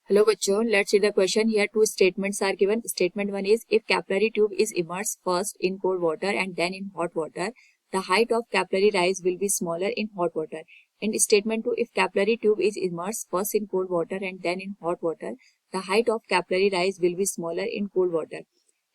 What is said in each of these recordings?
Hello बच्चों, let's see the question. Here two statements are given. Statement 1 is if capillary tube is immersed first in cold water and then in hot water, the height of capillary rise will be smaller in hot water. And statement 2, if capillary tube is immersed first in cold water and then in hot water, the height of capillary rise will be smaller in cold water.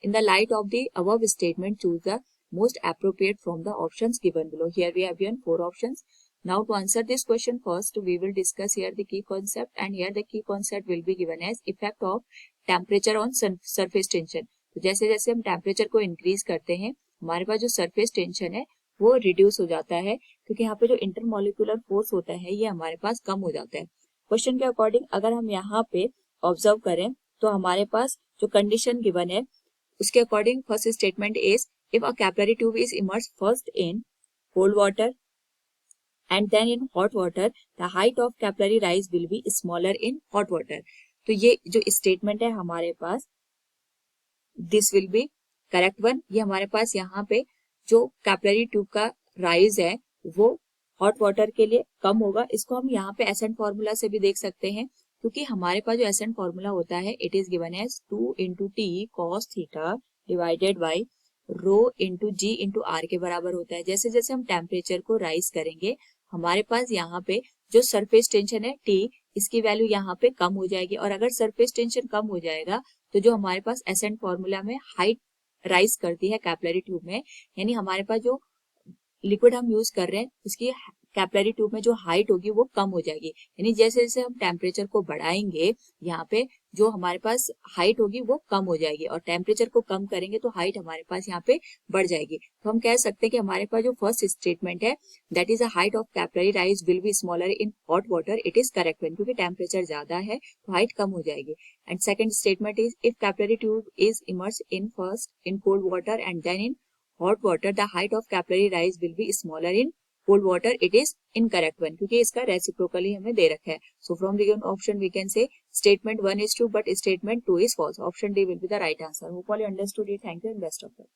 In the light of the above statement, choose the most appropriate from the options given below. Here we have given 4 options. Now to answer this question first, we will discuss here the key concept, and here the key concept will be given as effect of temperature on surface tension. तो जैसे जैसे हम temperature को increase करते हैं हमारे पास जो सरफेस टेंशन है वो रिड्यूस हो जाता है, क्योंकि यहाँ पे जो इंटरमोलिकुलर फोर्स होता है ये हमारे पास कम हो जाता है. क्वेश्चन के अकॉर्डिंग अगर हम यहाँ पे ऑब्जर्व करें तो हमारे पास जो कंडीशन गिवन है उसके according first statement is if a capillary tube is immersed first in cold water and then in hot water, the height of capillary rise will be smaller in hot water. तो ये जो statement है हमारे पास this will be correct one. ये हमारे पास यहाँ पे जो कैपिलरी ट्यूब का राइज है वो हॉट वाटर के लिए कम होगा. इसको हम यहाँ पे एसेंट फॉर्मूला से भी देख सकते हैं, क्योंकि हमारे पास जो एसेंट फॉर्मूला होता है it is given as 2 into T cos theta divided by rho into g into r के बराबर होता है. जैसे जैसे हम टेम्परेचर को राइज करेंगे हमारे पास यहाँ पे जो सरफेस टेंशन है टी, इसकी वैल्यू यहाँ पे कम हो जाएगी. और अगर सरफेस टेंशन कम हो जाएगा तो जो हमारे पास एसेंट फॉर्मूला में हाइट राइज करती है कैपिलरी ट्यूब में, यानी हमारे पास जो लिक्विड हम यूज कर रहे हैं उसकी कैपिलरी ट्यूब में जो हाइट होगी वो कम हो जाएगी. यानी जैसे जैसे हम टेम्परेचर को बढ़ाएंगे यहाँ पे जो हमारे पास हाइट होगी वो कम हो जाएगी, और टेम्परेचर को कम करेंगे तो हाइट हमारे पास यहाँ पे बढ़ जाएगी. तो हम कह सकते हैं कि हमारे पास जो फर्स्ट स्टेटमेंट है that is a height of capillary rise will be smaller in hot water, it is correct one, क्योंकि टेम्परेचर ज्यादा है तो हाइट कम हो जाएगी. And second statement is if capillary tube is immersed in first in cold water and then in hot water, the height of capillary rise will be smaller in cold water, it is incorrect one, क्योंकि इसका reciprocally हमें दे रखा है. So from the given option we can say statement 1 is true but statement 2 is false. Option D will be the right answer. Hope all you understood it. Thank you and best of luck.